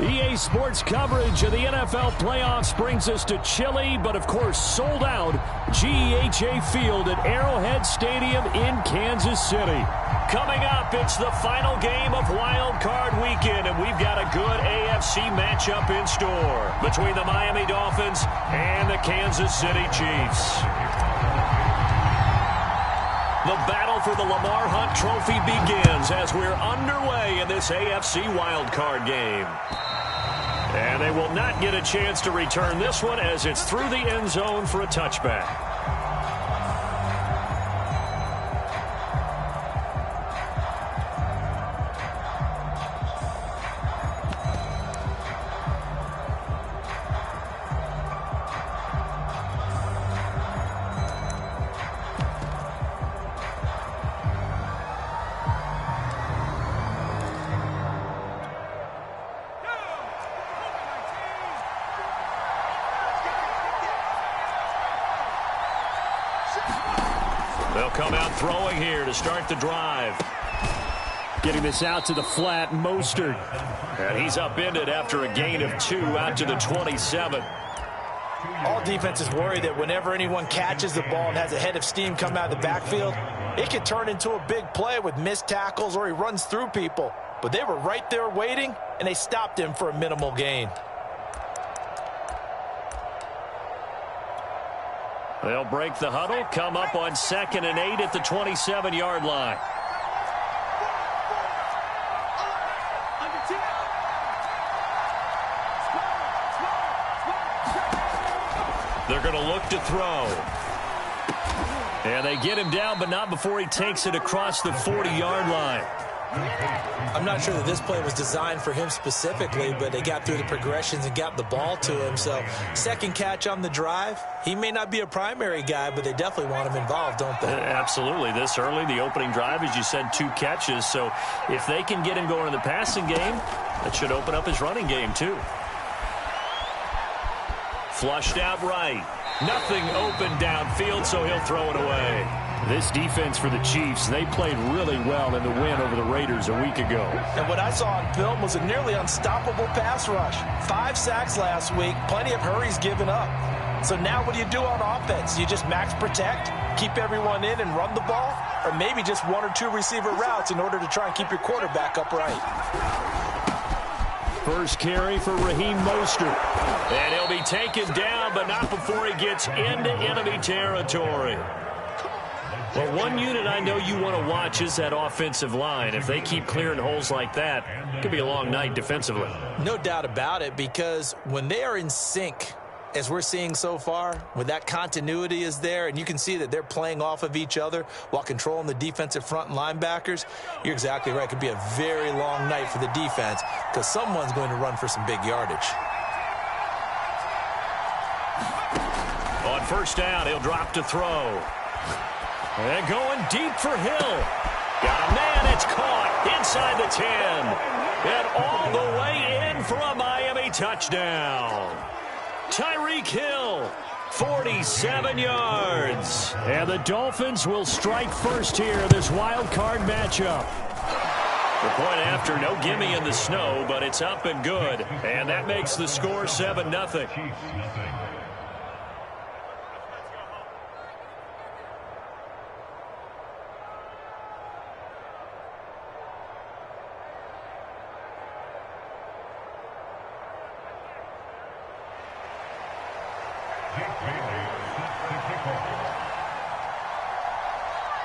EA Sports coverage of the NFL playoffs brings us to chilly, but of course sold out GEHA Field at Arrowhead Stadium in Kansas City. Coming up, it's the final game of Wild Card Weekend, and we've got a good AFC matchup in store between the Miami Dolphins and the Kansas City Chiefs. The battle for the Lamar Hunt Trophy begins as we're underway in this AFC wildcard game. And they will not get a chance to return this one as it's through the end zone for a touchback. They'll come out throwing here to start the drive. Getting this out to the flat, Mostert. And he's upended after a gain of 2 out to the 27. All defenses worry that whenever anyone catches the ball and has a head of steam come out of the backfield, it can turn into a big play with missed tackles or he runs through people. But they were right there waiting, and they stopped him for a minimal gain. They'll break the huddle, come up on 2nd and 8 at the 27-yard line. They're going to look to throw. And they get him down, but not before he takes it across the 40-yard line. I'm not sure that this play was designed for him specifically, but they got through the progressions and got the ball to him. So, second catch on the drive. He may not be a primary guy, but they definitely want him involved, don't they? Absolutely. This early, the opening drive, as you said, 2 catches. So, if they can get him going in the passing game, that should open up his running game, too. Flushed out right. Nothing open downfield, so he'll throw it away. This defense for the Chiefs, they played really well in the win over the Raiders a week ago. And what I saw on film was a nearly unstoppable pass rush. 5 sacks last week, plenty of hurries given up. So now what do you do on offense? You just max protect, keep everyone in and run the ball, or maybe just 1 or 2 receiver routes in order to try and keep your quarterback upright. First carry for Raheem Mostert. And he'll be taken down, but not before he gets into enemy territory. Well, one unit I know you want to watch is that offensive line. If they keep clearing holes like that, it could be a long night defensively. No doubt about it, because when they are in sync, as we're seeing so far, when that continuity is there, and you can see that they're playing off of each other while controlling the defensive front and linebackers, you're exactly right. It could be a very long night for the defense because someone's going to run for some big yardage. On first down, he'll drop to throw. And going deep for Hill. Got a man, it's caught inside the 10. And all the way in for a Miami touchdown. Tyreek Hill, 47 yards. And the Dolphins will strike first here, this wild card matchup. The point after, no gimme in the snow, but it's up and good. And that makes the score 7-0.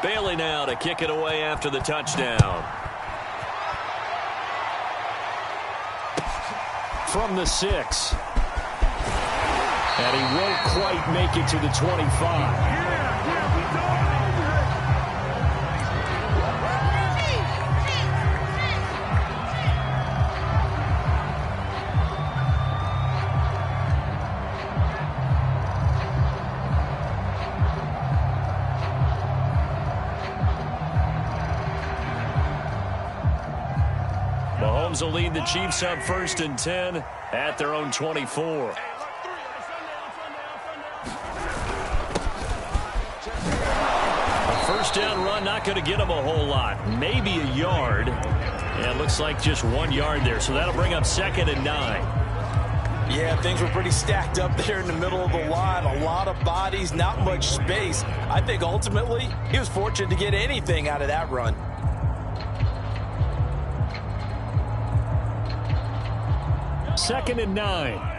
Bailey now to kick it away after the touchdown. From the 6. And he won't quite make it to the 25. Mahomes will lead the Chiefs up 1st and 10 at their own 24. A first down run, not going to get him a whole lot. Maybe a yard. And it looks like just 1 yard there. So that'll bring up 2nd and 9. Yeah, things were pretty stacked up there in the middle of the line. A lot of bodies, not much space. I think ultimately he was fortunate to get anything out of that run. Second and 9.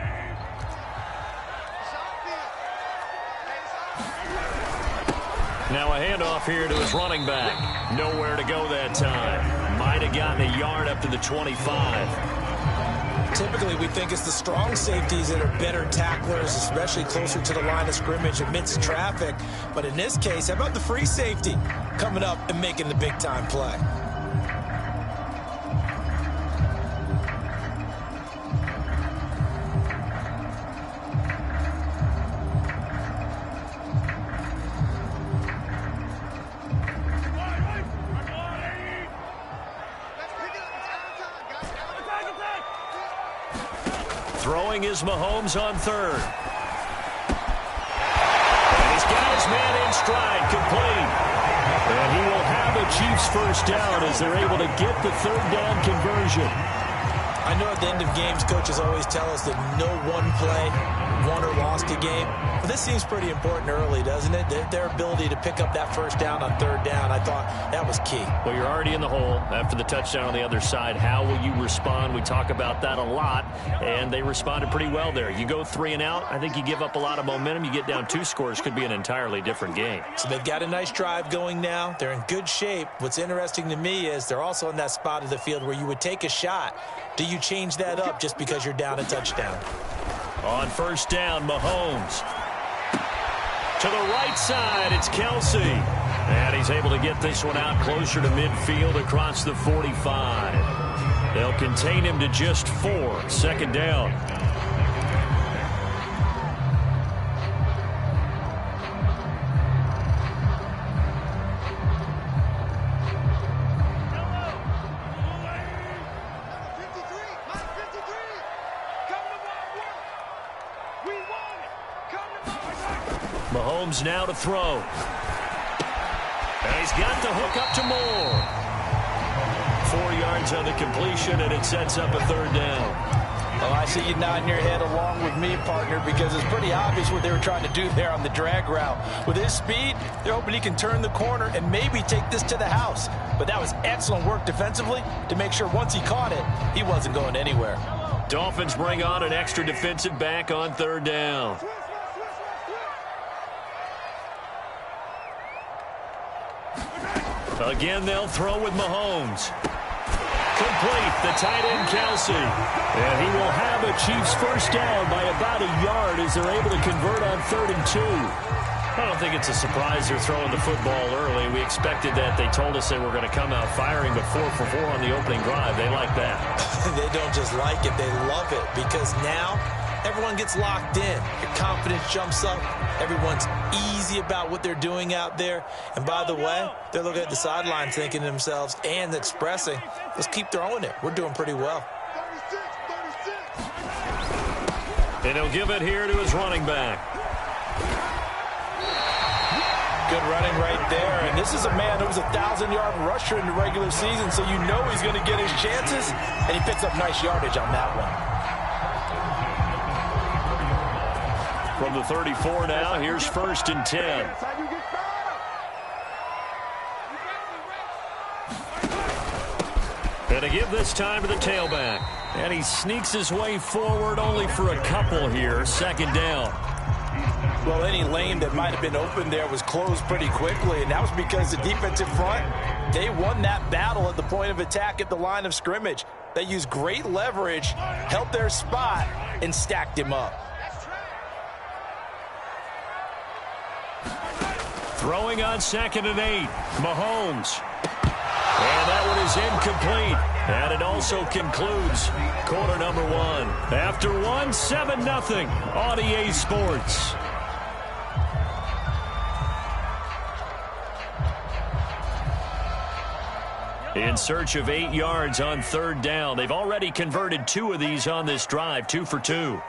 Now a handoff here to his running back. Nowhere to go that time. Might have gotten a yard up to the 25. Typically, we think it's the strong safeties that are better tacklers, especially closer to the line of scrimmage amidst traffic. But in this case, how about the free safety coming up and making the big-time play? Throwing is Mahomes on 3rd. And he's got his man in stride, complete. And he will have a Chiefs first down as they're able to get the 3rd down conversion. I know at the end of games, coaches always tell us that no one play won or lost a game. But this seems pretty important early, doesn't it? Their ability to pick up that first down on 3rd down, I thought that was key. Well, you're already in the hole after the touchdown on the other side. How will you respond? We talk about that a lot, and they responded pretty well there. You go 3 and out, I think you give up a lot of momentum. You get down 2 scores, could be an entirely different game. So they've got a nice drive going now. They're in good shape. What's interesting to me is they're also in that spot of the field where you would take a shot. Do you change that up just because you're down a touchdown? On first down, Mahomes. To the right side, it's Kelsey. And he's able to get this one out closer to midfield across the 45. They'll contain him to just 4. 2nd down. Mahomes now to throw. And he's got the hook up to Moore. 4 yards on the completion, and it sets up a 3rd down. Well, I see you nodding your head along with me, partner, because it's pretty obvious what they were trying to do there on the drag route. With his speed, they're hoping he can turn the corner and maybe take this to the house. But that was excellent work defensively to make sure once he caught it, he wasn't going anywhere. Dolphins bring on an extra defensive back on 3rd down. Again, they'll throw with Mahomes. Complete, the tight end, Kelsey. And he will have a Chiefs first down by about a yard as they're able to convert on 3rd and 2. I don't think it's a surprise they're throwing the football early. We expected that. They told us they were going to come out firing, but 4 for 4 on the opening drive. They like that. They don't just like it, they love it, because now everyone gets locked in. Your confidence jumps up. Everyone's easy about what they're doing out there. And by the way, they're looking at the sidelines thinking to themselves and expressing, let's keep throwing it. We're doing pretty well. And he'll give it here to his running back. Good running right there. And this is a man who was a 1,000-yard rusher in the regular season, so you know he's going to get his chances. And he picks up nice yardage on that one. From the 34 now, here's 1st and 10. And to give this time to the tailback. And he sneaks his way forward only for a couple here. 2nd down. Well, any lane that might have been open there was closed pretty quickly, and that was because the defensive front, they won that battle at the point of attack at the line of scrimmage. They used great leverage, held their spot, and stacked him up. Throwing on 2nd and 8, Mahomes. And that one is incomplete. And it also concludes quarter number 1. After 1, 7-0 on EA Sports. In search of 8 yards on 3rd down. They've already converted 2 of these on this drive, 2 for 2.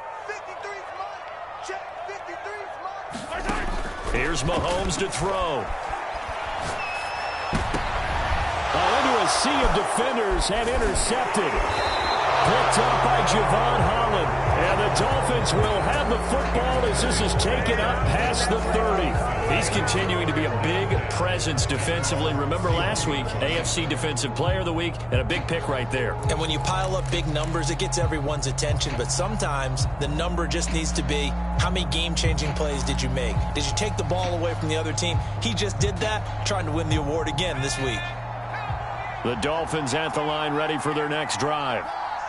Here's Mahomes to throw. sea of defenders and intercepted. Picked up by Javon Holland. And the Dolphins will have the football as this is taken up past the 30. He's continuing to be a big presence defensively. Remember last week, AFC Defensive Player of the Week, and a big pick right there. And when you pile up big numbers, it gets everyone's attention. But sometimes the number just needs to be, how many game-changing plays did you make? Did you take the ball away from the other team? He just did that, trying to win the award again this week. The Dolphins at the line, ready for their next drive.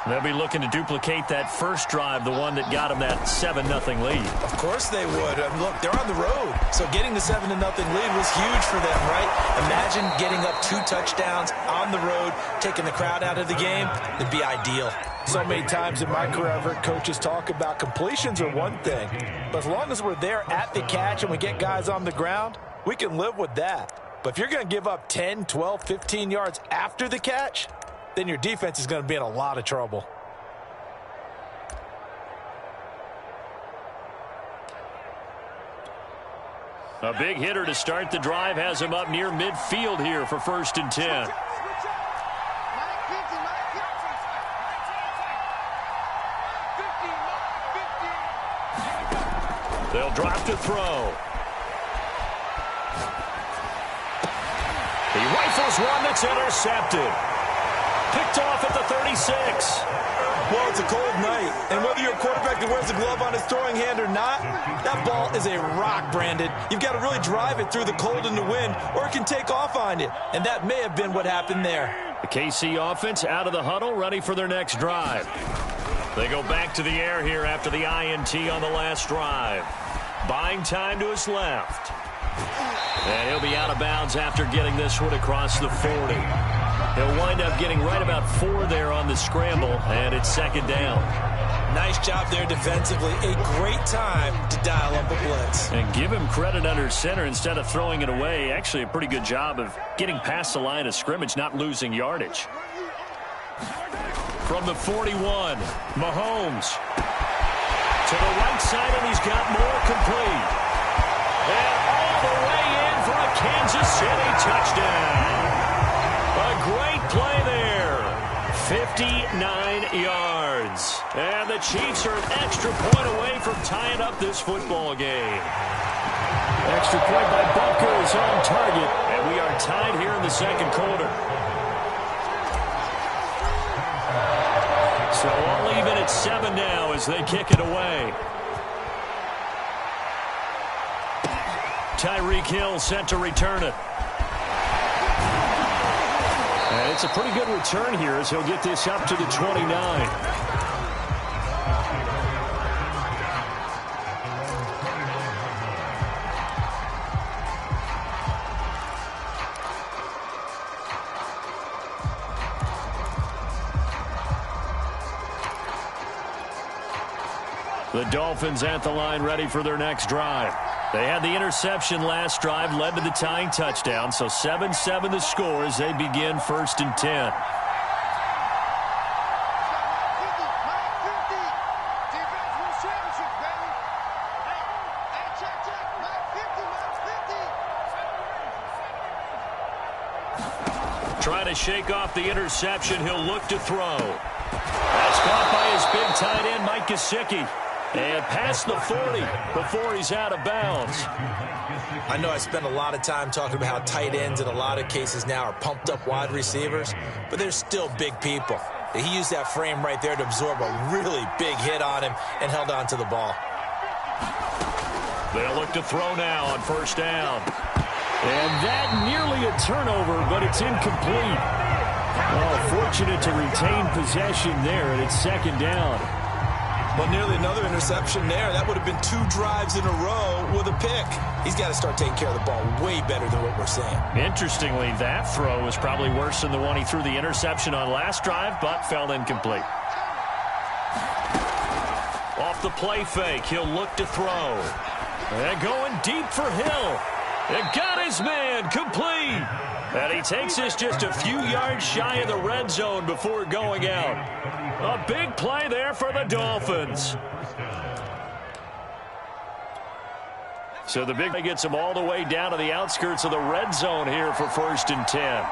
They'll be looking to duplicate that first drive, the one that got them that 7-0 lead. Of course they would. Look, they're on the road, so getting the 7-0 lead was huge for them, right? Imagine getting up 2 touchdowns on the road, taking the crowd out of the game. It'd be ideal. So many times in my career, I've heard coaches talk about completions are one thing, but as long as we're there at the catch and we get guys on the ground, we can live with that. But if you're going to give up 10, 12, 15 yards after the catch, then your defense is going to be in a lot of trouble. A big hitter to start the drive has him up near midfield here for 1st and 10. They'll drop to throw. He rifles one that's intercepted. Picked off at the 36. Well, it's a cold night, and whether you're a quarterback that wears a glove on his throwing hand or not, that ball is a rock, Brandon. You've got to really drive it through the cold and the wind, or it can take off on you, and that may have been what happened there. The KC offense out of the huddle, ready for their next drive. They go back to the air here after the INT on the last drive. Buying time to his left. And he'll be out of bounds after getting this one across the 40. He'll wind up getting right about 4 there on the scramble, and it's 2nd down. Nice job there defensively. A great time to dial up a blitz. And give him credit under center instead of throwing it away. Actually, a pretty good job of getting past the line of scrimmage, not losing yardage. From the 41, Mahomes. To the right side, and he's got more complete. And all the way in for a Kansas City touchdown. A great play there. 59 yards. And the Chiefs are an extra point away from tying up this football game. Extra point by Bunker is on target. And we are tied here in the 2nd quarter. So all even at 7 now as they kick it away. Tyreek Hill set to return it. And it's a pretty good return here as he'll get this up to the 29. The Dolphins at the line ready for their next drive. They had the interception last drive, led to the tying touchdown, so 7-7 the score as they begin 1st and 10. Trying to shake off the interception, he'll look to throw. That's caught by his big tight end, Mike Gesicki. And past the 40 before he's out of bounds. I know I spent a lot of time talking about how tight ends in a lot of cases now are pumped up wide receivers, but they're still big people. He used that frame right there to absorb a really big hit on him and held on to the ball. They'll look to throw now on 1st down. And that nearly a turnover, but it's incomplete. Oh, fortunate to retain possession there, and it's 2nd down. Well, nearly another interception there. That would have been 2 drives in a row with a pick. He's got to start taking care of the ball way better than what we're seeing. Interestingly, that throw was probably worse than the one he threw the interception on last drive, but fell incomplete. Off the play fake, he'll look to throw. And going deep for Hill. And got his man complete. And he takes this just a few yards shy of the red zone before going out. A big play there for the Dolphins. So the big play gets him all the way down to the outskirts of the red zone here for 1st and 10.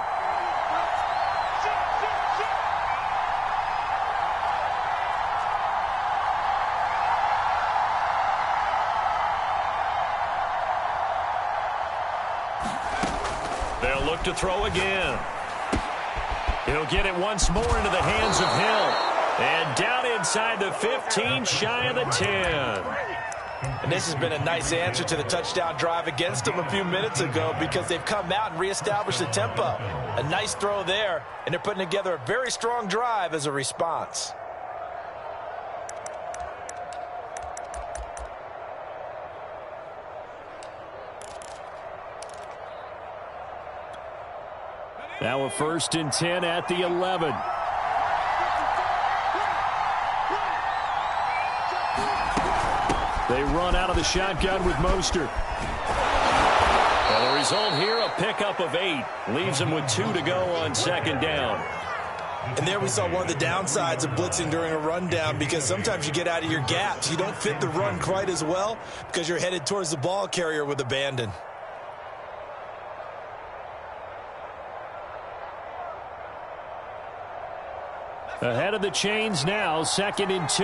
up to throw again. He'll get it once more into the hands of Hill. And down inside the 15, shy of the 10. And this has been a nice answer to the touchdown drive against them a few minutes ago because they've come out and reestablished the tempo. A nice throw there, and they're putting together a very strong drive as a response. Now a 1st and 10 at the 11. They run out of the shotgun with Mostert. Well, the result here, a pickup of 8. Leaves them with 2 to go on 2nd down. And there we saw one of the downsides of blitzing during a rundown because sometimes you get out of your gaps. You don't fit the run quite as well because you're headed towards the ball carrier with abandon. Ahead of the chains now, 2nd and 2.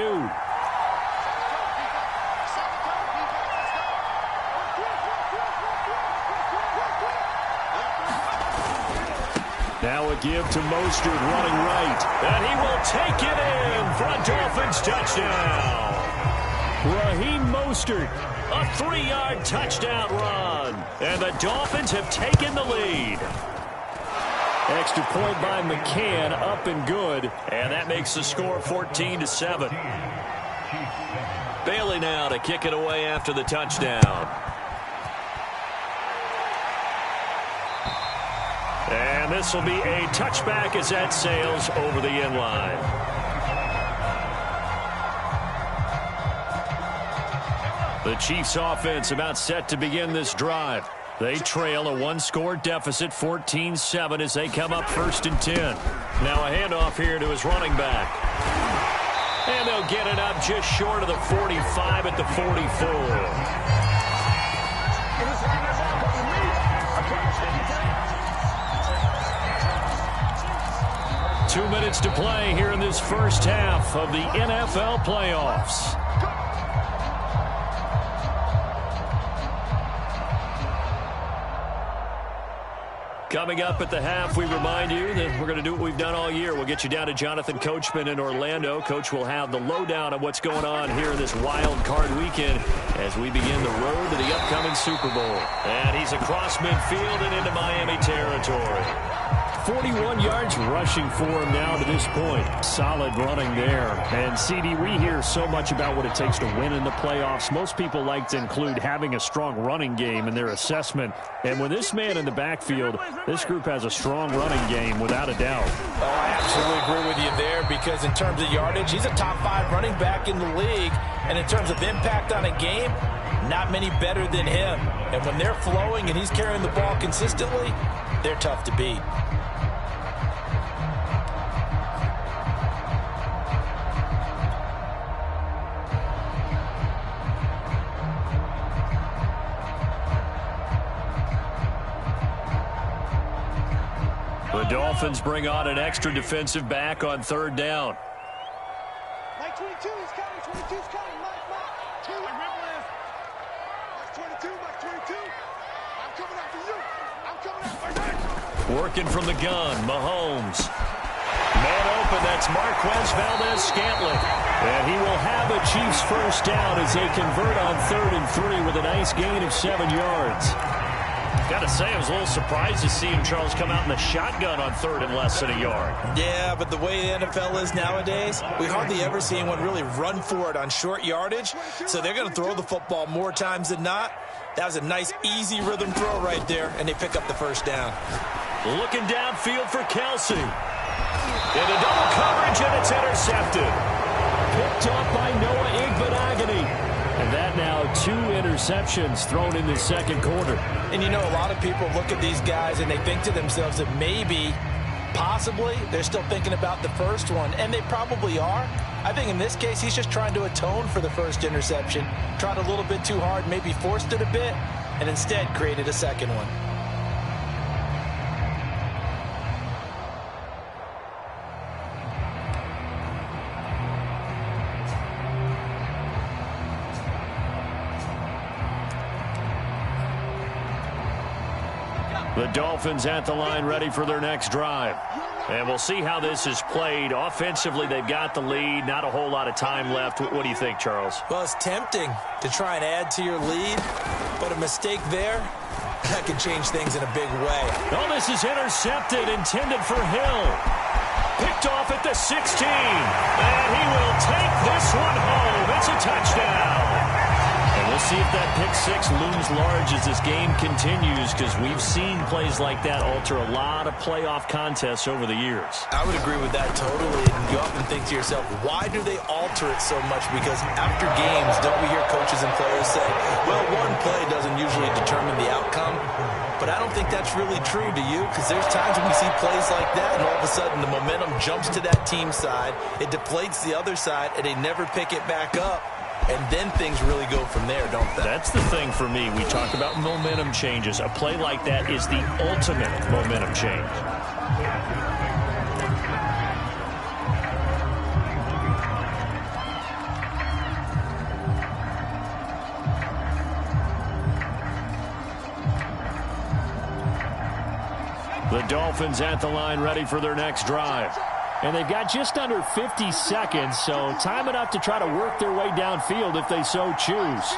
Now a give to Mostert running right. And he will take it in for a Dolphins touchdown. Raheem Mostert, a 3-yard touchdown run. And the Dolphins have taken the lead. Extra point by McCann, up and good. And that makes the score 14-7. Bailey now to kick it away after the touchdown. And this will be a touchback as that sails over the end line. The Chiefs offense about set to begin this drive. They trail a 1-score deficit, 14-7 as they come up 1st and 10. Now a handoff here to his running back. And they'll get it up just short of the 45 at the 44. 2 minutes to play here in this first half of the NFL playoffs. Coming up at the half, we remind you that we're going to do what we've done all year. We'll get you down to Jonathan Coachman in Orlando. Coach will have the lowdown of what's going on here in this wild card weekend as we begin the road to the upcoming Super Bowl. And he's across midfield and into Miami territory. 41 yards rushing for him now to this point. Solid running there. And, CD, we hear so much about what it takes to win in the playoffs. Most people like to include having a strong running game in their assessment. And with this man in the backfield, this group has a strong running game without a doubt. Oh, I absolutely agree with you there because in terms of yardage, he's a top 5 running back in the league. And in terms of impact on a game, not many better than him. And when they're flowing and he's carrying the ball consistently, they're tough to beat. The Dolphins bring on an extra defensive back on 3rd down. Mike 22, he's coming. 22's coming. Mike 2. Mike 22, Mike 22. I'm coming after you. I'm coming after you. Working from the gun, Mahomes. Man open, that's Marquez Valdez-Scantling. And he will have the Chiefs first down as they convert on 3rd and 3 with a nice gain of 7 yards. Got to say, I was a little surprised to see him, Charles, come out in the shotgun on 3rd and less than a yard. Yeah, but the way the NFL is nowadays, we hardly ever see anyone really run for it on short yardage. So they're going to throw the football more times than not. That was a nice, easy rhythm throw right there, and they pick up the first down. Looking downfield for Kelsey. Into double coverage, and it's intercepted. Picked up by Noah Igbenogany. And that now 2 interceptions thrown in the 2nd quarter. And you know, a lot of people look at these guys and they think to themselves that maybe, possibly, they're still thinking about the first one. And they probably are. I think in this case, he's just trying to atone for the first interception. Tried a little bit too hard, maybe forced it a bit, and instead created a second one. The Dolphins at the line ready for their next drive. And we'll see how this is played. Offensively, they've got the lead. Not a whole lot of time left. What do you think, Charles? Well, it's tempting to try and add to your lead, but a mistake there, that could change things in a big way. Oh, this is intercepted, intended for Hill. Picked off at the 16. And he will take this one home. It's a touchdown. And we'll see if that pick six looms large as this game continues, because we've seen plays like that alter a lot of playoff contests over the years. I would agree with that totally. And you often think to yourself, why do they alter it so much? Because after games, don't we hear coaches and players say, well, one play doesn't usually determine the outcome. But I don't think that's really true, do you? Because there's times when we see plays like that, and all of a sudden the momentum jumps to that team side. It deflates the other side, and they never pick it back up. And then things really go from there, don't they? That's the thing for me. We talk about momentum changes. A play like that is the ultimate momentum change. The Dolphins at the line ready for their next drive. And they've got just under 50 seconds, so time enough to try to work their way downfield if they so choose.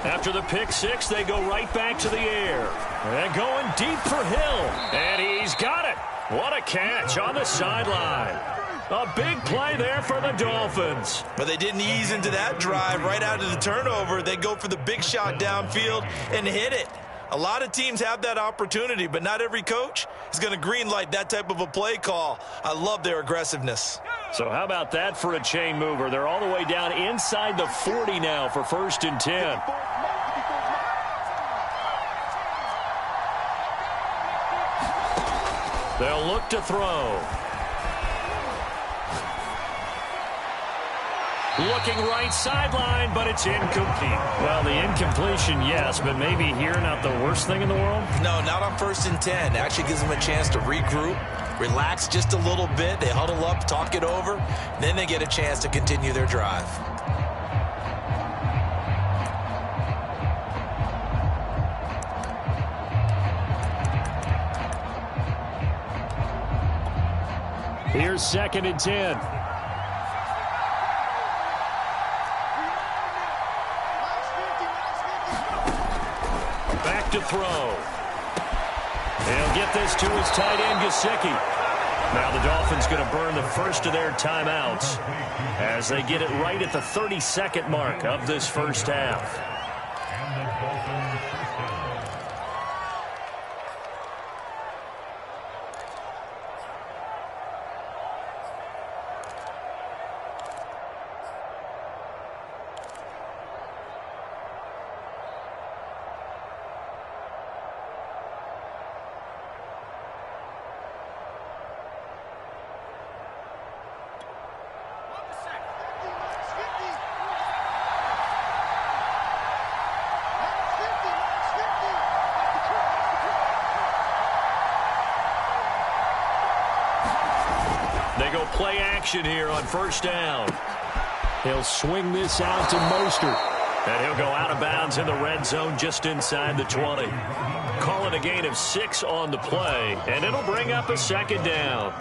After the pick six, they go right back to the air. And going deep for Hill. And he's got it. What a catch on the sideline. A big play there for the Dolphins. But they didn't ease into that drive right out of the turnover. They go for the big shot downfield and hit it. A lot of teams have that opportunity, but not every coach is going to greenlight that type of a play call. I love their aggressiveness. So how about that for a chain mover? They're all the way down inside the 40 now for 1st and 10. They'll look to throw. Looking right sideline, but it's incomplete. Well, the incompletion, yes, but maybe here not the worst thing in the world? No, not on 1st and 10. Actually gives them a chance to regroup, relax just a little bit. They huddle up, talk it over. Then they get a chance to continue their drive. Here's 2nd and 10. To throw. He'll get this to his tight end, Gesicki. Now the Dolphins going to burn the first of their timeouts as they get it right at the 32nd mark of this first half. They go play action here on 1st down. He'll swing this out to Mostert. And he'll go out of bounds in the red zone just inside the 20. Call it a gain of 6 on the play, and it'll bring up a 2nd down.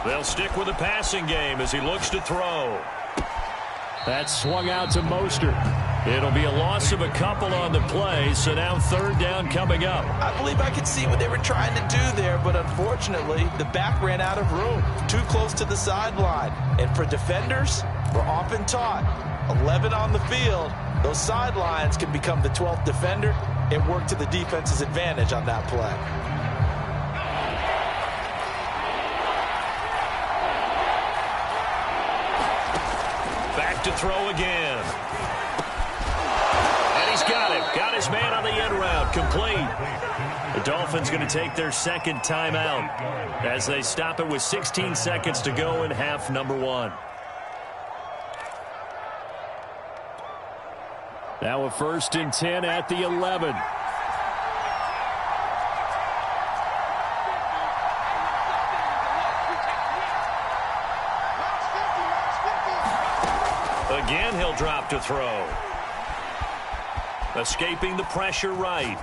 They'll stick with the passing game as he looks to throw. That's swung out to Mostert. It'll be a loss of a couple on the play, so now 3rd down coming up. I believe I could see what they were trying to do there, but unfortunately, the back ran out of room. Too close to the sideline. And for defenders, we're often taught, 11 on the field, those sidelines can become the 12th defender and work to the defense's advantage on that play. Back to throw again. complete. The Dolphins going to take their second timeout as they stop it with 16 seconds to go in half number 1. Now a 1st and 10 at the 11. Again, he'll drop to throw. Escaping the pressure right.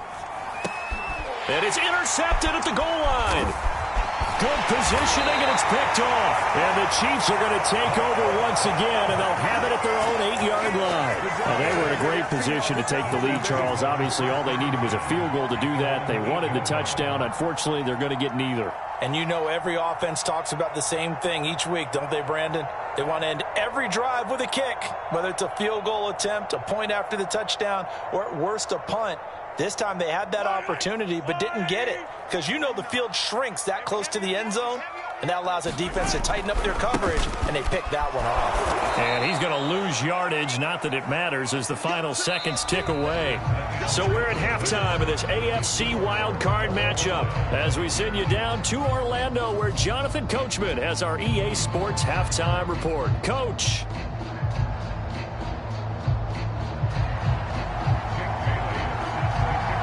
And it's intercepted at the goal line. Good positioning, and it's picked off. And the Chiefs are going to take over once again, and they'll have it at their own 8-yard line. Well, they were in a great position to take the lead, Charles. Obviously, all they needed was a field goal to do that. They wanted the touchdown. Unfortunately, they're going to get neither. And you know every offense talks about the same thing each week, don't they, Brandon? They want to end every drive with a kick, whether it's a field goal attempt, a point after the touchdown, or at worst a punt. This time they had that opportunity but didn't get it because you know the field shrinks that close to the end zone, and that allows the defense to tighten up their coverage, and they pick that one off. And he's going to lose yardage, not that it matters, as the final seconds tick away. So we're at halftime of this AFC wildcard matchup as we send you down to Orlando where Jonathan Coachman has our EA Sports halftime report. Coach.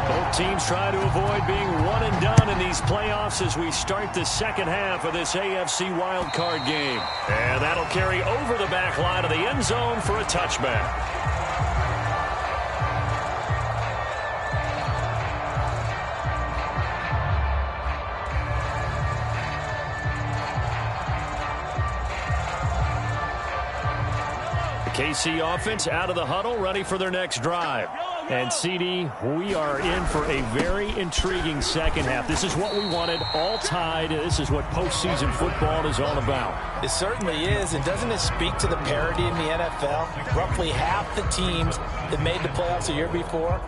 Both teams try to avoid being one and done in these playoffs as we start the second half of this AFC wildcard game. And that'll carry over the back line of the end zone for a touchback. KC offense out of the huddle, ready for their next drive. And, CD, we are in for a very intriguing second half. This is what we wanted, all tied. This is what postseason football is all about. It certainly is, and doesn't it speak to the parity in the NFL? Roughly half the teams that made the playoffs a year before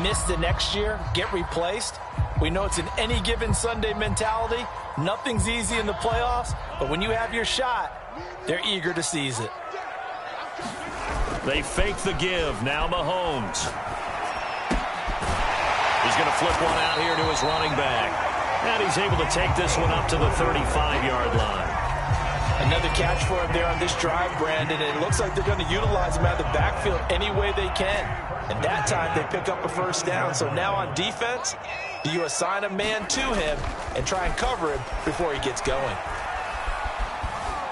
miss the next year, get replaced. We know it's an any given Sunday mentality. Nothing's easy in the playoffs, but when you have your shot, they're eager to seize it. They fake the give. Now Mahomes. He's going to flip one out here to his running back. And he's able to take this one up to the 35-yard line. Another catch for him there on this drive, Brandon. And it looks like they're going to utilize him out of the backfield any way they can. And that time they pick up a first down. So now on defense, do you assign a man to him and try and cover him before he gets going?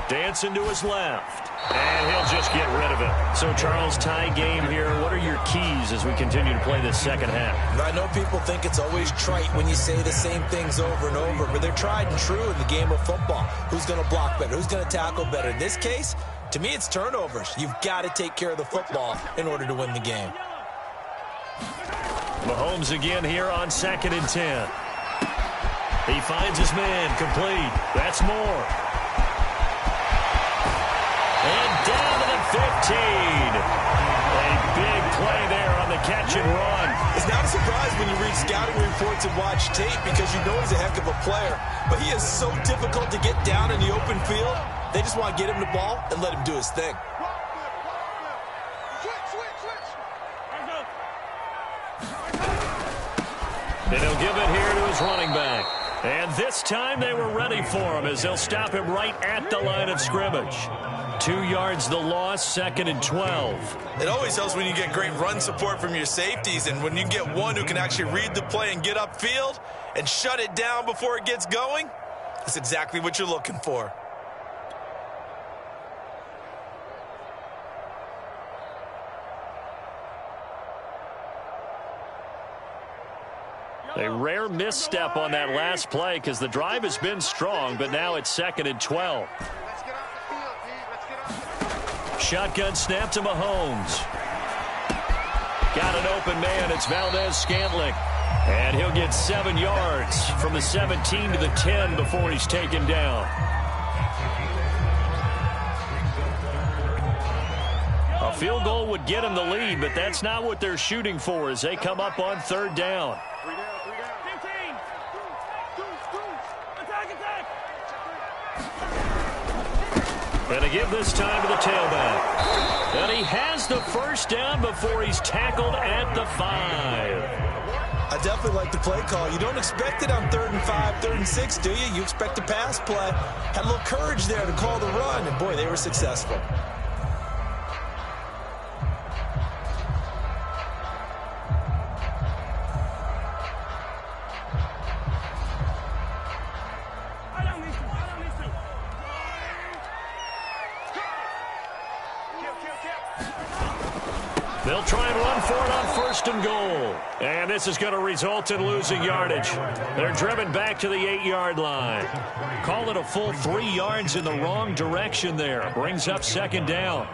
Dancing to his left. And he'll just get rid of it. So, Charles, tie game here. What are your keys as we continue to play this second half? I know people think it's always trite when you say the same things over and over, but they're tried and true in the game of football. Who's going to block better? Who's going to tackle better? In this case, to me, it's turnovers. You've got to take care of the football in order to win the game. Mahomes again here on 2nd and 10. He finds his man complete. That's more. And down to the 15. A big play there on the catch and run. It's not a surprise when you read scouting reports and watch tape because you know he's a heck of a player. But he is so difficult to get down in the open field. They just want to get him the ball and let him do his thing. And he'll give it here to his running back. And this time they were ready for him as they'll stop him right at the line of scrimmage. 2 yards the loss, 2nd and 12. It always helps when you get great run support from your safeties, and when you get one who can actually read the play and get upfield and shut it down before it gets going, that's exactly what you're looking for. A rare misstep on that last play because the drive has been strong, but now it's 2nd and 12. Shotgun snap to Mahomes. Got an open man. It's Valdez-Scantling. And he'll get 7 yards from the 17 to the 10 before he's taken down. A field goal would get him the lead, but that's not what they're shooting for as they come up on 3rd down. And a give this time to the tailback. And he has the first down before he's tackled at the 5. I I definitely like the play call. You don't expect it on 3rd and 5, 3rd and 6, do you? You expect a pass play. Had a little courage there to call the run, and boy, they were successful. They'll try and run for it on 1st and goal. And this is going to result in losing yardage. They're driven back to the 8-yard line. Call it a full 3 yards in the wrong direction there. Brings up 2nd down.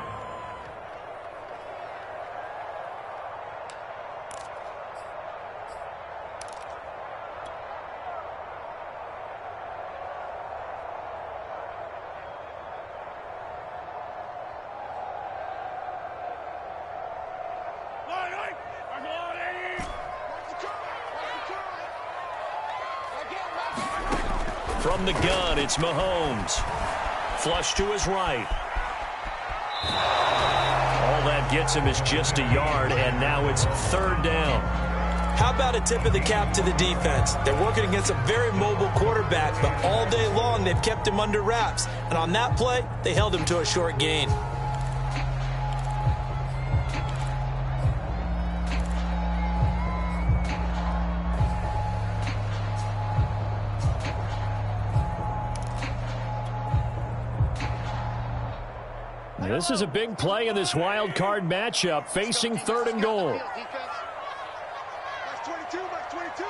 From the gun, it's Mahomes. Flush to his right. All that gets him is just a yard, and now it's 3rd down. How about a tip of the cap to the defense? They're working against a very mobile quarterback, but all day long they've kept him under wraps. And on that play, they held him to a short gain. This is a big play in this wild card matchup, facing 3rd and goal. That's 22, that's 22.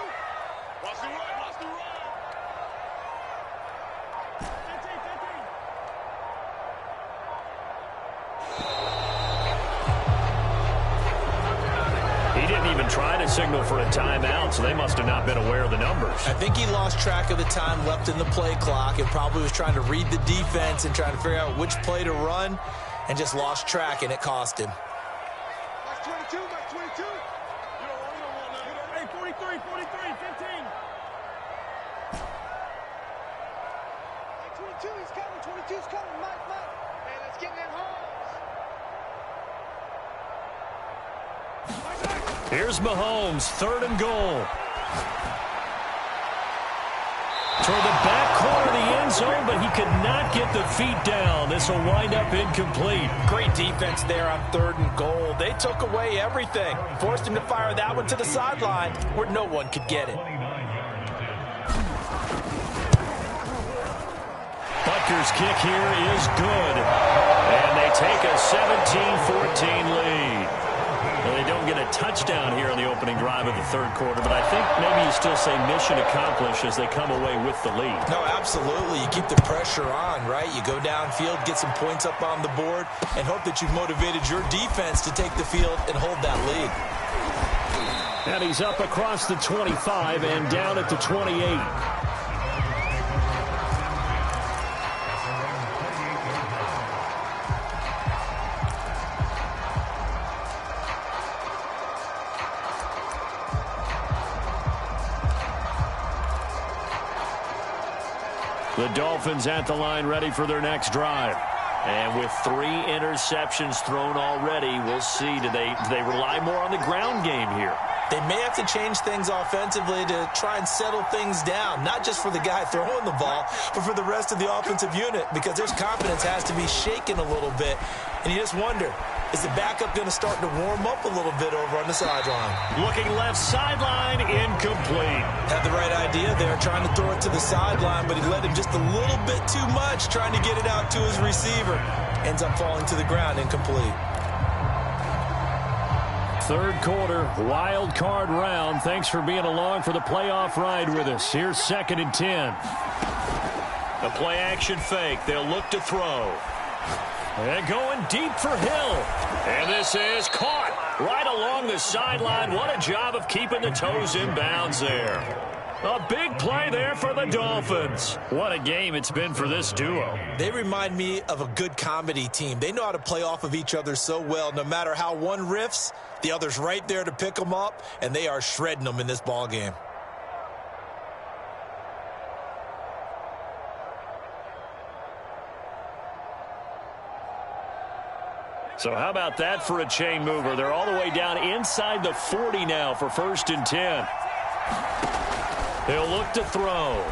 Watch the run, watch the run. 15. He didn't even try to signal for a timeout, so they must have not been aware of the numbers. I think he lost track of the time left in the play clock and probably was trying to read the defense and trying to figure out which play to run and just lost track, and it cost him. That's 22, that's 22. You don't want that. Hey, 43, 43, 15. Hey, 22, he's coming, 22's coming. Mike. Hey, let's get that home. Here's Mahomes, 3rd and goal. Toward the back corner of the end zone, but he could not get the feet down. This will wind up incomplete. Great defense there on 3rd and goal. They took away everything. Forced him to fire that one to the sideline where no one could get it. Butker's kick here is good. And they take a 17-14 lead. Well, they don't get a touchdown here on the opening drive of the 3rd quarter, but I think maybe you still say mission accomplished as they come away with the lead. No, absolutely. You keep the pressure on, right? You go downfield, get some points up on the board, and hope that you've motivated your defense to take the field and hold that lead. And he's up across the 25 and down at the 28. The Dolphins at the line ready for their next drive. And with 3 interceptions thrown already, we'll see. Do they rely more on the ground game here? They may have to change things offensively to try and settle things down, not just for the guy throwing the ball, but for the rest of the offensive unit, because their confidence has to be shaken a little bit. And you just wonder, is the backup going to start to warm up a little bit over on the sideline? Looking left sideline, incomplete. Had the right idea there, trying to throw it to the sideline, but he let him just a little bit too much, trying to get it out to his receiver. Ends up falling to the ground, incomplete. 3rd quarter, wild card round. Thanks for being along for the playoff ride with us. Here's 2nd and 10. The play action fake. They'll look to throw. And going deep for Hill. And this is caught right along the sideline. What a job of keeping the toes in bounds there. A big play there for the Dolphins. What a game it's been for this duo. They remind me of a good comedy team. They know how to play off of each other so well. No matter how one riffs, the other's right there to pick them up, and they are shredding them in this ball game. So how about that for a chain mover? They're all the way down inside the 40 now for 1st and 10. He'll look to throw.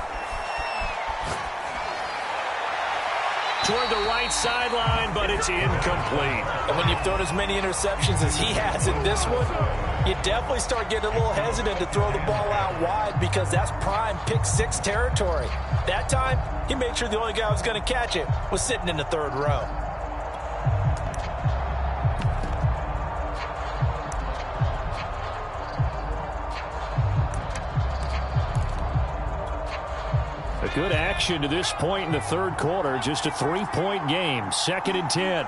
Toward the right sideline, but it's incomplete. And when you've thrown as many interceptions as he has in this one, you definitely start getting a little hesitant to throw the ball out wide because that's prime pick six territory. That time, he made sure the only guy who was going to catch it was sitting in the third row. A good action to this point in the third quarter. Just a 3-point game. 2nd and 10.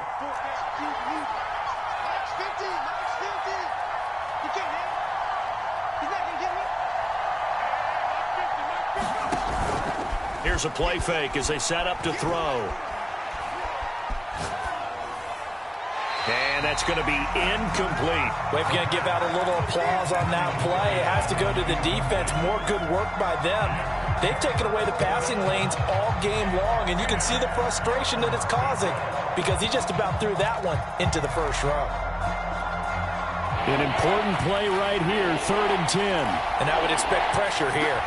Here's a play fake as they set up to throw. And that's going to be incomplete. Well, if you're going to give out a little applause on that play, it has to go to the defense. More good work by them. They've taken away the passing lanes all game long, and you can see the frustration that it's causing because he just about threw that one into the first row. An important play right here, 3rd and 10. And I would expect pressure here.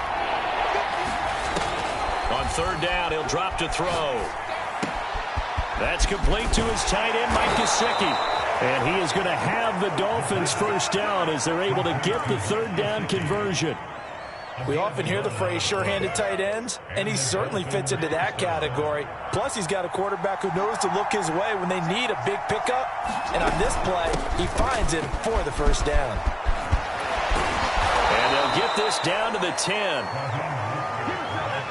On 3rd down, he'll drop to throw. That's complete to his tight end, Mike Gesicki. And he is going to have the Dolphins first down as they're able to get the 3rd down conversion. We often hear the phrase sure-handed tight ends, and he certainly fits into that category. Plus, he's got a quarterback who knows to look his way when they need a big pickup. And on this play, he finds him for the first down. And they'll get this down to the 10.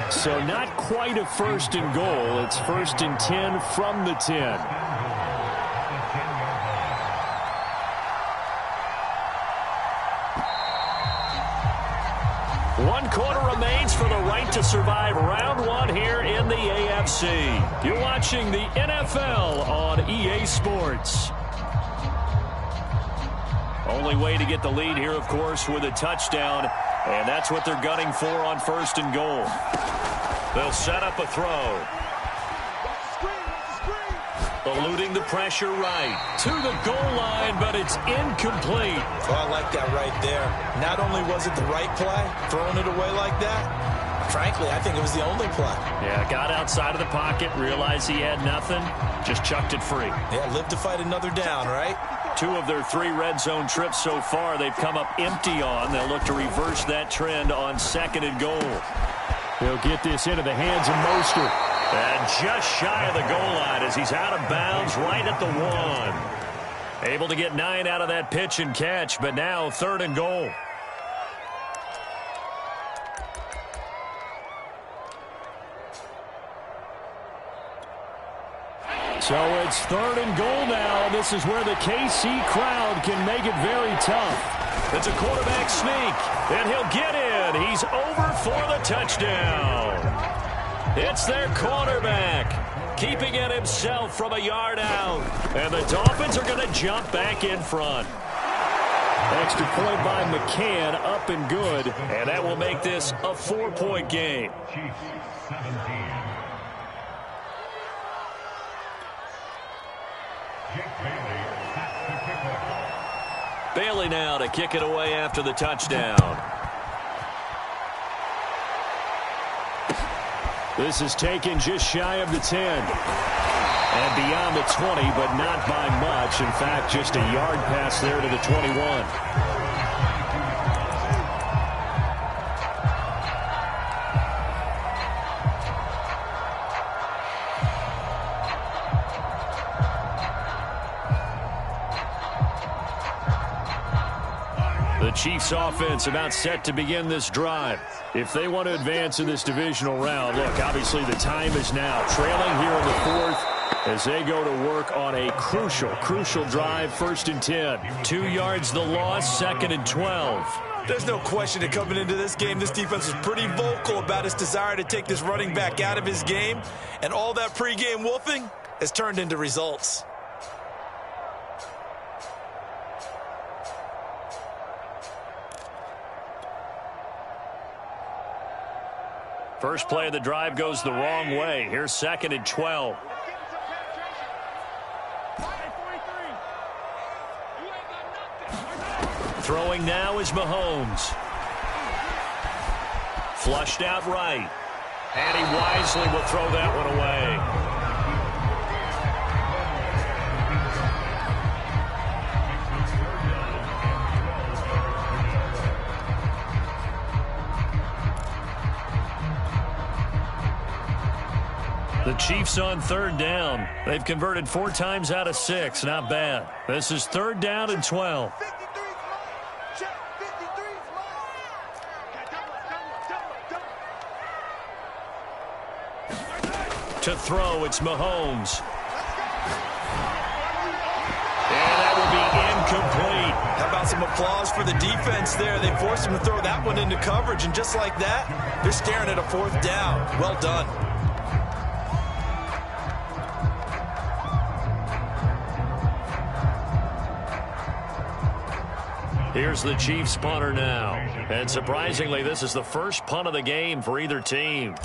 So not quite a 1st and goal. It's 1st and 10 from the 10. One quarter remains for the right to survive round 1 here in the AFC. You're watching the NFL on EA Sports. Only way to get the lead here, of course, with a touchdown. And that's what they're gunning for on 1st and goal. They'll set up a throw. Eluding the pressure right to the goal line, but it's incomplete. Oh, I like that right there. Not only was it the right play, throwing it away like that, frankly, I think it was the only play. Yeah, got outside of the pocket, realized he had nothing, just chucked it free. Yeah, live to fight another down, right? 2 of their 3 red zone trips so far, they've come up empty on. They'll look to reverse that trend on 2nd and goal. They'll get this into the hands of Mostert. And just shy of the goal line as he's out of bounds right at the 1. Able to get 9 out of that pitch and catch, but now 3rd and goal. So it's 3rd and goal now. This is where the KC crowd can make it very tough. It's a quarterback sneak, and he'll get in. He's over for the touchdown. It's their quarterback, keeping it himself from a yard out. And the Dolphins are going to jump back in front. Extra point by McCann, up and good. And that will make this a 4-point game. Bailey now to kick it away after the touchdown. This is taken just shy of the 10. And beyond the 20, but not by much. In fact, just a yard pass there to the 21. The Chiefs offense about set to begin this drive. If they want to advance in this divisional round, look, obviously the time is now. Trailing here in the 4th as they go to work on a crucial drive, 1st and 10. 2 yards the loss, 2nd and 12. There's no question that coming into this game, this defense was pretty vocal about its desire to take this running back out of his game. And all that pregame wolfing has turned into results. First play of the drive goes the wrong way. Here's 2nd and 12. Throwing now is Mahomes. Flushed out right. And he wisely will throw that one away. The Chiefs on third down. They've converted 4 times out of 6. Not bad. This is 3rd down and 12. To throw, it's Mahomes. And that will be incomplete. How about some applause for the defense there? They forced him to throw that one into coverage, and just like that, they're staring at a 4th down. Well done. Here's the Chiefs punter now. And surprisingly, this is the first punt of the game for either team.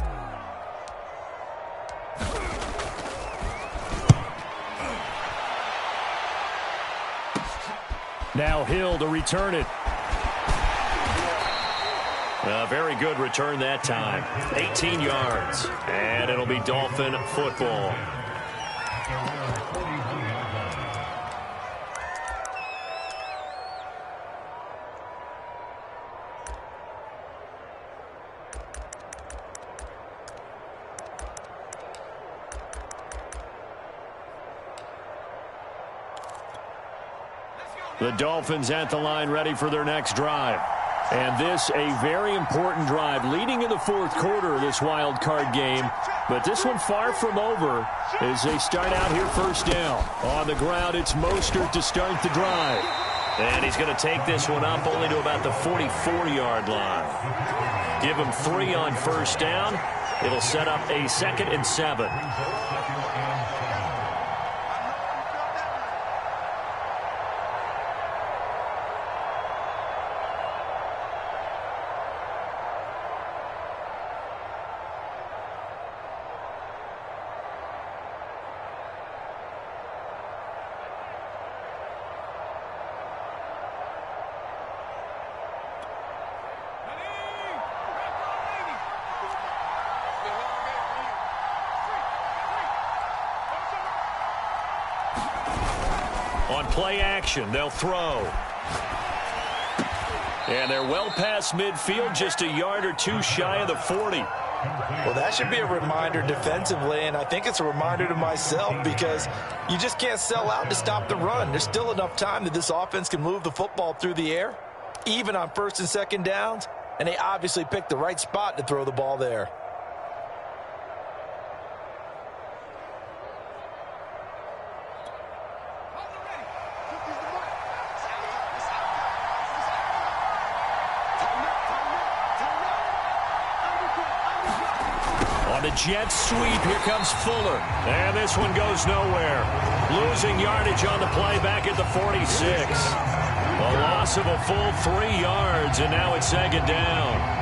Now Hill to return it. A very good return that time. 18 yards. And it'll be Dolphin football. The Dolphins at the line ready for their next drive. And this a very important drive leading in the 4th quarter of this wild card game. But this one far from over as they start out here 1st down. On the ground, it's Mostert to start the drive. And he's going to take this one up only to about the 44-yard line. Give him 3 on 1st down. It'll set up a 2nd and 7. On play action, they'll throw. And they're well past midfield, just a yard or 2 shy of the 40. Well, that should be a reminder defensively, and I think it's a reminder to myself because you just can't sell out to stop the run. There's still enough time that this offense can move the football through the air, even on 1st and 2nd downs, and they obviously picked the right spot to throw the ball there. The jet sweep, here comes Fuller. And this one goes nowhere. Losing yardage on the play back at the 46. A loss of a full 3 yards, and now it's 2nd down.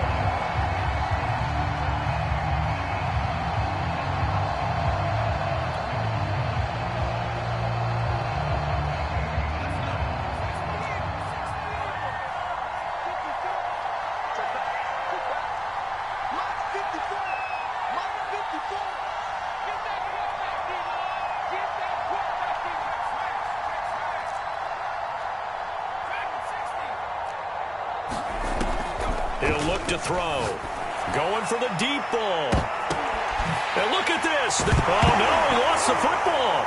He'll look to throw. Going for the deep ball. And look at this. Oh, no, he lost the football.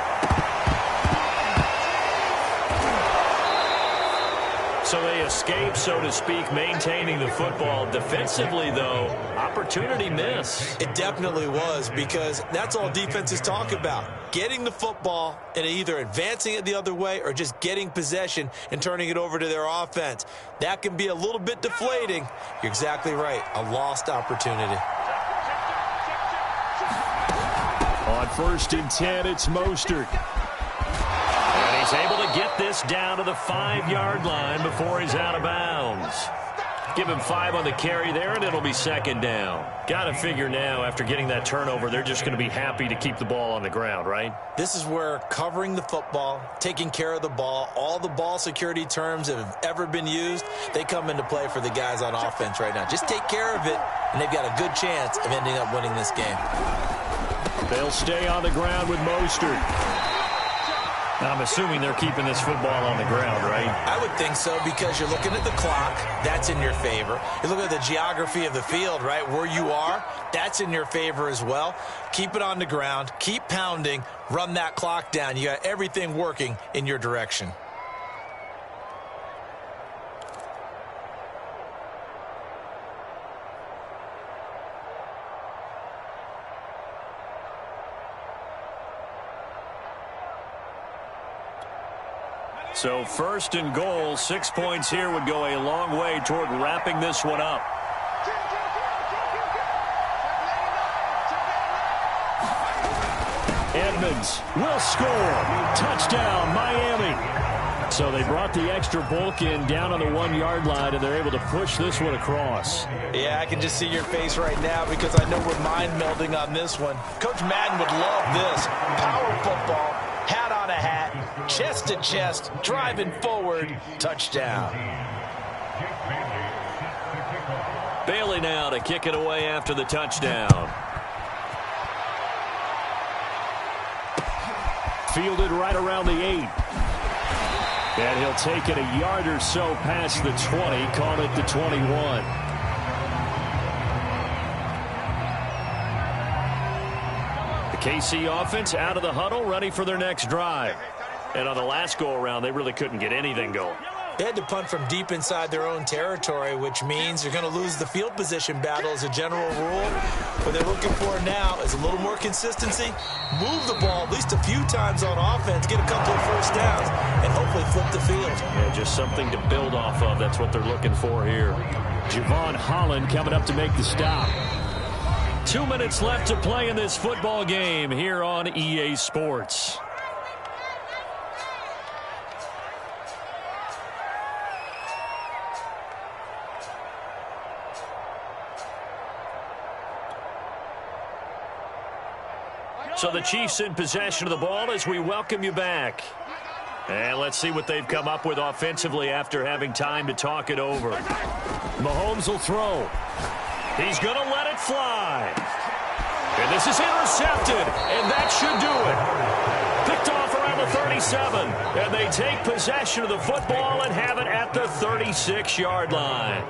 So they escape, so to speak, maintaining the football. Defensively, though, opportunity miss. It definitely was, because that's all defenses talk about. Getting the football and either advancing it the other way or just getting possession and turning it over to their offense. That can be a little bit deflating. You're exactly right. A lost opportunity. On 1st and 10, it's Mostert. And he's able to get this down to the 5-yard line before he's out of bounds. Give him 5 on the carry there, and it'll be second down. Got to figure now, after getting that turnover, they're just going to be happy to keep the ball on the ground, right? This is where covering the football, taking care of the ball, all the ball security terms that have ever been used, they come into play for the guys on offense right now. Just take care of it, and they've got a good chance of ending up winning this game. They'll stay on the ground with Mostert. I'm assuming they're keeping this football on the ground, right? I would think so, because you're looking at the clock. That's in your favor. You look at the geography of the field, right, where you are. That's in your favor as well. Keep it on the ground. Keep pounding. Run that clock down. You got everything working in your direction. So first and goal, 6 points here would go a long way toward wrapping this one up. Edmonds will score. Touchdown, Miami. So they brought the extra bulk in down on the 1-yard line, and they're able to push this one across. Yeah, I can just see your face right now, because I know we're mind melding on this one. Coach Madden would love this. Power football, hat on a hat, chest to chest, driving forward, touchdown. Bailey now to kick it away after the touchdown. Fielded right around the 8. And he'll take it a yard or so past the 20, call it the 21. The KC offense out of the huddle, ready for their next drive. And on the last go-around, they really couldn't get anything going. They had to punt from deep inside their own territory, which means you're going to lose the field position battle as a general rule. What they're looking for now is a little more consistency, move the ball at least a few times on offense, get a couple of first downs, and hopefully flip the field. Yeah, just something to build off of. That's what they're looking for here. Javon Holland coming up to make the stop. 2 minutes left to play in this football game here on EA Sports. So the Chiefs in possession of the ball as we welcome you back. And let's see what they've come up with offensively after having time to talk it over. Mahomes will throw. He's going to let it fly. And this is intercepted, and that should do it. Picked off around the 37, and they take possession of the football and have it at the 36-yard line.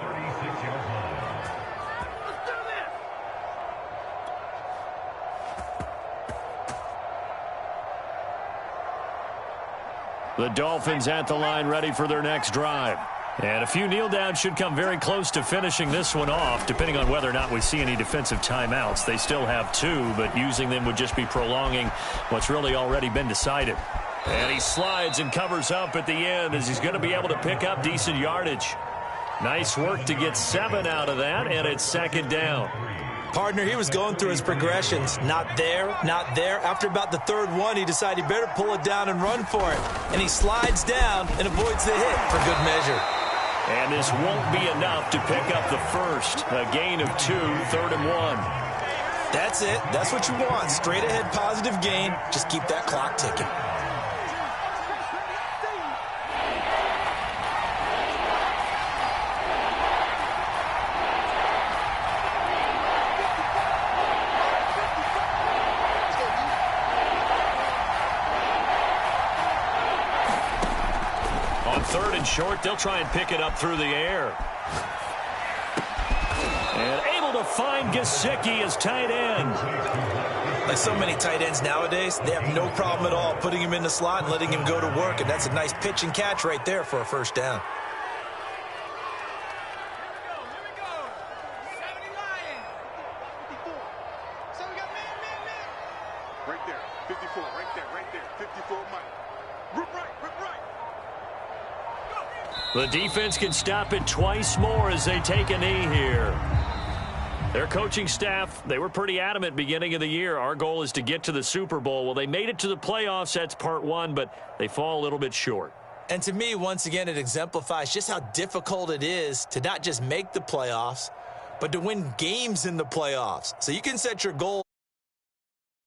The Dolphins at the line ready for their next drive. And a few kneel downs should come very close to finishing this one off, depending on whether or not we see any defensive timeouts. They still have 2, but using them would just be prolonging what's really already been decided. And he slides and covers up at the end as he's going to be able to pick up decent yardage. Nice work to get 7 out of that, and it's second down. Partner, he was going through his progressions. Not there, not there. After about the third one, he decided he better pull it down and run for it. And he slides down and avoids the hit for good measure. And this won't be enough to pick up the first. A gain of 2, 3rd and 1. That's it. That's what you want. Straight ahead positive gain. Just keep that clock ticking. Short, they'll try and pick it up through the air. And able to find Gesicki as tight end. Like so many tight ends nowadays, they have no problem at all putting him in the slot and letting him go to work, and that's a nice pitch and catch right there for a first down. Right there, 54, right there, 54, Mike. Rip right. The defense can stop it twice more as they take a knee here. Their coaching staff, they were pretty adamant beginning of the year. Our goal is to get to the Super Bowl. Well, they made it to the playoffs. That's part 1, but they fall a little bit short. And to me, once again, it exemplifies just how difficult it is to not just make the playoffs, but to win games in the playoffs. So you can set your goal